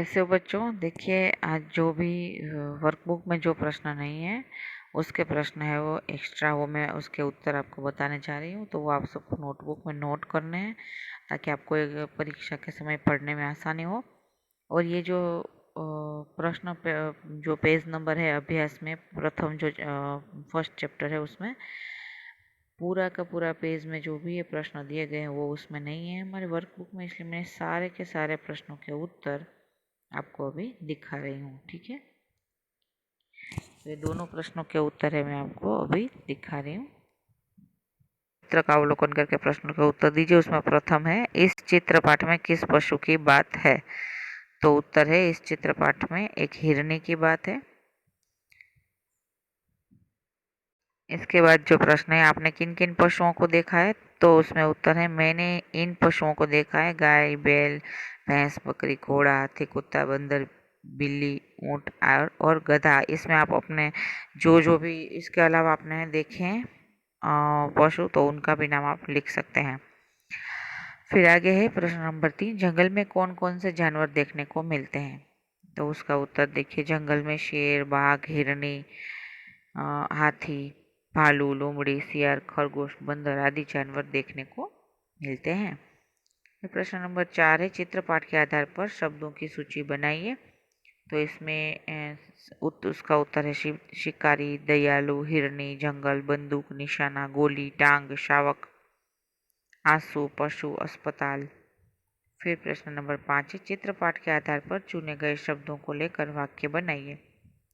कैसे हो बच्चों। देखिए, आज जो भी वर्कबुक में जो प्रश्न नहीं है उसके प्रश्न है वो एक्स्ट्रा, वो मैं उसके उत्तर आपको बताने जा रही हूँ। तो वो आप सबको नोटबुक में नोट करने हैं ताकि आपको एक परीक्षा के समय पढ़ने में आसानी हो। और ये जो प्रश्न जो पेज नंबर है अभ्यास में प्रथम जो फर्स्ट चैप्टर है उसमें पूरा का पूरा पेज में जो भी ये प्रश्न दिए गए हैं वो उसमें नहीं है हमारे वर्कबुक में, इसलिए मैं सारे के सारे प्रश्नों के उत्तर आपको अभी दिखा रही हूँ। ठीक है, तो ये दोनों प्रश्नों के उत्तर है मैं आपको अभी दिखा रही हूँ। चित्र का अवलोकन करके प्रश्नों के उत्तर दीजिए। उसमें प्रथम है, इस चित्र पाठ में किस पशु की बात है? तो उत्तर है, इस चित्र पाठ में एक हिरनी की बात है। इसके बाद जो प्रश्न है, आपने किन किन पशुओं को देखा है? तो उसमें उत्तर है, मैंने इन पशुओं को देखा है, गाय, बैल, भैंस, बकरी, घोड़ा, हाथी, कुत्ता, बंदर, बिल्ली, ऊंट और गधा। इसमें आप अपने जो जो भी इसके अलावा आपने देखे हैं पशु, तो उनका भी नाम आप लिख सकते हैं। फिर आगे है प्रश्न नंबर 3, जंगल में कौन कौन से जानवर देखने को मिलते हैं? तो उसका उत्तर देखिए, जंगल में शेर, बाघ, हिरनी, हाथी, भालू, लोमड़ी, सियार, खरगोश, बंदर आदि जानवर देखने को मिलते हैं। फिर प्रश्न नंबर 4 है, चित्र पाठ के आधार पर शब्दों की सूची बनाइए। तो इसमें उसका उत्तर है, शिकारी, दयालु, हिरनी, जंगल, बंदूक, निशाना, गोली, टांग, शावक, आंसू, पशु, अस्पताल। फिर प्रश्न नंबर 5 है, चित्र पाठ के आधार पर चुने गए शब्दों को लेकर वाक्य बनाइए।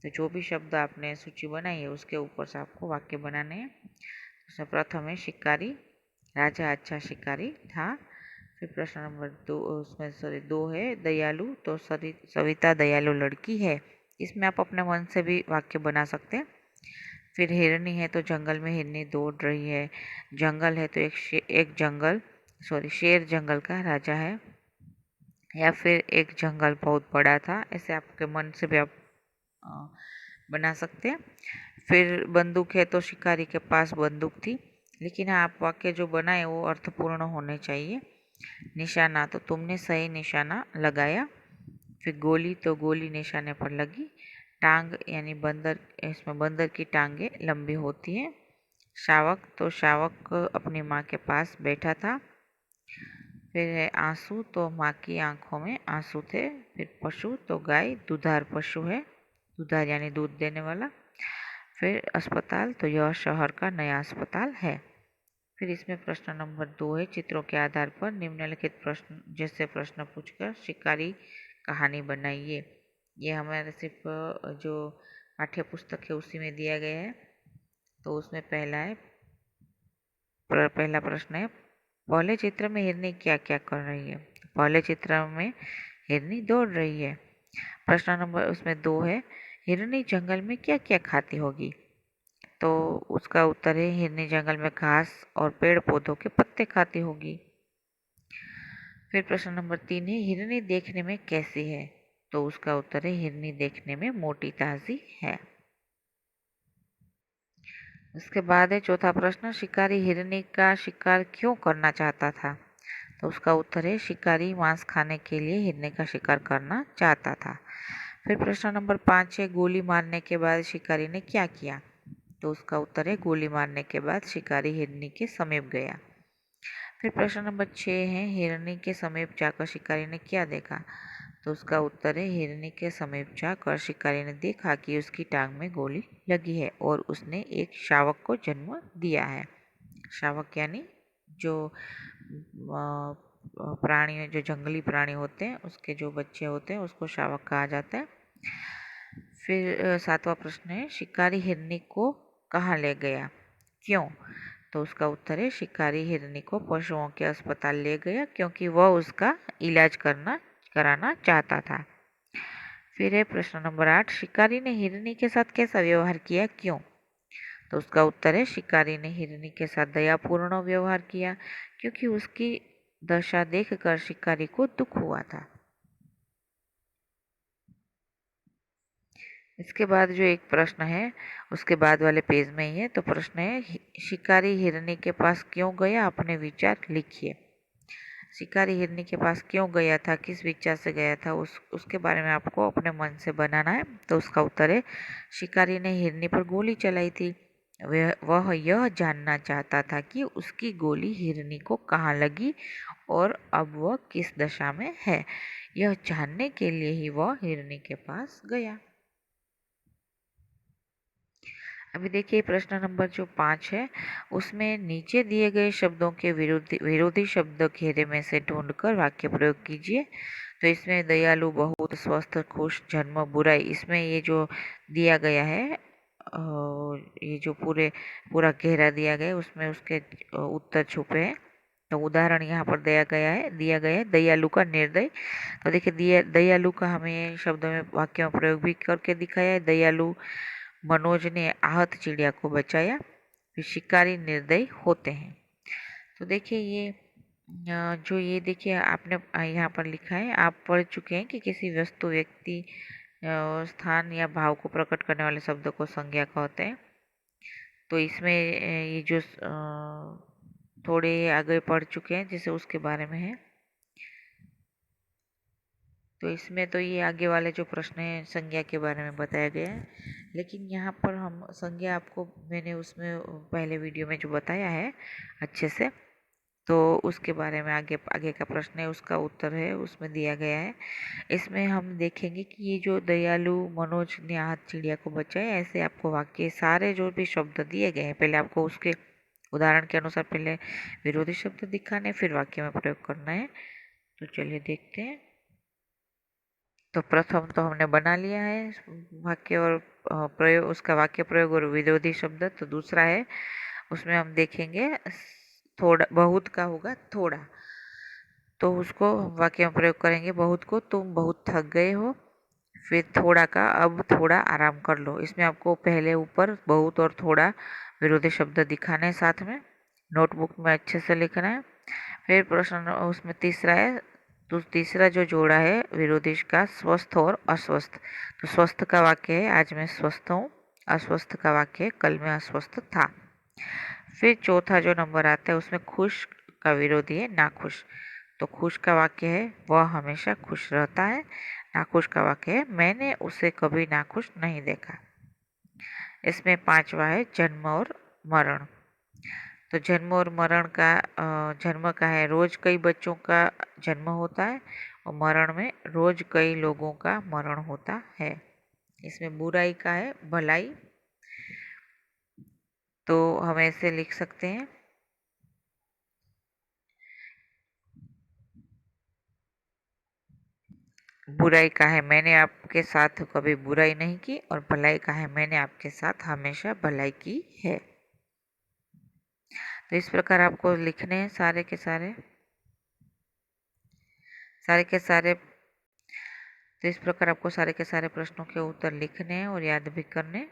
तो जो भी शब्द आपने सूची बनाई है उसके ऊपर से आपको वाक्य बनाने हैं। उसमें प्रथम है, शिकारी, राजा अच्छा शिकारी था। फिर प्रश्न नंबर 2, उसमें सॉरी 2 है, दयालु, तो सविता दयालु लड़की है। इसमें आप अपने मन से भी वाक्य बना सकते हैं। फिर हिरनी है, तो जंगल में हिरनी दौड़ रही है। जंगल है, तो शेर जंगल का राजा है। या फिर एक जंगल बहुत बड़ा था, ऐसे आपके मन से भी आप अ, बना सकते हैं। फिर बंदूक है, तो शिकारी के पास बंदूक थी। लेकिन आप वाक्य जो बनाए वो अर्थपूर्ण होने चाहिए। निशाना, तो तुमने सही निशाना लगाया। फिर गोली, तो गोली निशाने पर लगी। टांग यानी बंदर, इसमें बंदर की टांगे लंबी होती हैं। शावक, तो शावक अपनी माँ के पास बैठा था। फिर है आंसू, तो माँ की आंखों में आंसू थे। फिर पशु, तो गाय दुधार पशु है, दुधार यानी दूध देने वाला। फिर अस्पताल, तो यह शहर का नया अस्पताल है। फिर इसमें प्रश्न नंबर 2 है, चित्रों के आधार पर निम्नलिखित प्रश्न जैसे प्रश्न पूछकर शिकारी कहानी बनाइए। ये हमारे सिर्फ जो पाठ्य पुस्तक है उसी में दिया गया है। तो उसमें पहला प्रश्न है, पहले चित्र में हिरनी क्या क्या कर रही है? पहले चित्र में हिरनी दौड़ रही है। प्रश्न नंबर उसमें 2 है, हिरनी जंगल में क्या क्या खाती होगी? तो उसका उत्तर है, हिरनी जंगल में घास और पेड़ पौधों के पत्ते खाती होगी। फिर प्रश्न नंबर 3 है, हिरनी देखने में कैसी है? तो उसका उत्तर है, हिरनी देखने में मोटी ताजी है। उसके बाद है चौथा प्रश्न, शिकारी हिरनी का शिकार क्यों करना चाहता था? तो उसका उत्तर है, शिकारी मांस खाने के लिए हिरनी का शिकार करना चाहता था। फिर प्रश्न नंबर 5 है, गोली मारने के बाद शिकारी ने क्या किया? तो उसका उत्तर है, गोली मारने के बाद शिकारी हिरनी के समीप गया। फिर प्रश्न नंबर 6 है, हिरनी के समीप जाकर शिकारी ने क्या देखा? तो उसका उत्तर है, हिरनी के समीप जाकर शिकारी ने देखा कि उसकी टांग में गोली लगी है और उसने एक शावक को जन्म दिया है। शावक यानी जो प्राणी, जो जंगली प्राणी होते हैं उसके जो बच्चे होते हैं उसको शावक कहा जाता है। फिर 7वां प्रश्न है, शिकारी हिरनी को कहाँ ले गया, क्यों? तो उसका उत्तर है, शिकारी हिरनी को पशुओं के अस्पताल ले गया क्योंकि वह उसका इलाज कराना चाहता था। फिर है प्रश्न नंबर 8, शिकारी ने हिरनी के साथ कैसा व्यवहार किया, क्यों? तो उसका उत्तर है, शिकारी ने हिरनी के साथ दयापूर्ण व्यवहार किया क्योंकि उसकी दशा देखकर शिकारी को दुख हुआ था। इसके बाद जो एक प्रश्न है उसके बाद वाले पेज में ही है। तो प्रश्न है, शिकारी हिरनी के पास क्यों गया, अपने विचार लिखिए। शिकारी हिरनी के पास क्यों गया था, किस विचार से गया था, उसके बारे में आपको अपने मन से बनाना है। तो उसका उत्तर है, शिकारी ने हिरनी पर गोली चलाई थी। वह यह जानना चाहता था कि उसकी गोली हिरनी को कहाँ लगी और अब वह किस दशा में है। यह जानने के लिए ही वह हिरनी के पास गया। अभी देखिए प्रश्न नंबर जो 5 है, उसमें नीचे दिए गए शब्दों के विरोधी विरोधी शब्द घेरे में से ढूंढकर वाक्य प्रयोग कीजिए। तो इसमें दयालु, बहुत, स्वस्थ, खुश, जन्म, बुराई, इसमें ये जो दिया गया है ये जो पूरा घेरा दिया गया है उसमें उसके उत्तर छुपे हैं। तो उदाहरण यहाँ पर दिया गया है दयालु का निर्दय। तो देखिए दयालु का हमें शब्दों में वाक्य में प्रयोग भी करके दिखाया है। दयालु मनोज ने आहत चिड़िया को बचाया। फिर शिकारी निर्दयी होते हैं। तो देखिए ये जो ये देखिए आपने यहाँ पर लिखा है, आप पढ़ चुके हैं कि किसी वस्तु, व्यक्ति, स्थान या भाव को प्रकट करने वाले शब्द को संज्ञा कहते हैं। तो इसमें ये जो थोड़े आगे पढ़ चुके हैं जैसे उसके बारे में है। तो इसमें तो ये आगे वाले जो प्रश्न हैं संज्ञा के बारे में बताया गया है, लेकिन यहाँ पर हम संज्ञा आपको मैंने उसमें पहले वीडियो में जो बताया है अच्छे से, तो उसके बारे में आगे आगे का प्रश्न है उसका उत्तर है उसमें दिया गया है। इसमें हम देखेंगे कि ये जो दयालु, मनोज ने आहत चिड़िया को बचाया, ऐसे आपको वाक्य सारे जो भी शब्द दिए गए हैं पहले आपको उसके उदाहरण के अनुसार पहले विरोधी शब्द दिखाने फिर वाक्य में प्रयोग करना है। तो चलिए देखते हैं। तो प्रथम तो हमने बना लिया है वाक्य और प्रयोग, उसका वाक्य प्रयोग और विरोधी शब्द। तो दूसरा है उसमें हम देखेंगे थोड़ा, बहुत का होगा थोड़ा, तो उसको वाक्य में प्रयोग करेंगे। बहुत को, तुम बहुत थक गए हो। फिर थोड़ा का, अब थोड़ा आराम कर लो। इसमें आपको पहले ऊपर बहुत और थोड़ा विरोधी शब्द दिखाने हैं, साथ में नोटबुक में अच्छे से लिखना है। फिर प्रश्न उसमें तीसरा है, तो तीसरा जो जोड़ा है विरोधी का, स्वस्थ और अस्वस्थ। तो स्वस्थ का वाक्य है आज मैं स्वस्थ हूँ। अस्वस्थ का वाक्य है कल मैं अस्वस्थ था। फिर चौथा जो नंबर आता है उसमें खुश का विरोधी है नाखुश। तो खुश का वाक्य है वह हमेशा खुश रहता है। नाखुश का वाक्य है मैंने उसे कभी नाखुश नहीं देखा। इसमें पांचवा है जन्म और मरण। तो जन्म और मरण का जन्म का है रोज कई बच्चों का जन्म होता है और मरण में रोज कई लोगों का मरण होता है। इसमें बुराई का है भलाई। तो हम ऐसे लिख सकते हैं, बुराई का है मैंने आपके साथ कभी बुराई नहीं की और भलाई का है मैंने आपके साथ हमेशा भलाई की है। तो इस प्रकार आपको लिखने हैं सारे के सारे। तो इस प्रकार आपको सारे के सारे प्रश्नों के उत्तर लिखने हैं और याद भी करने।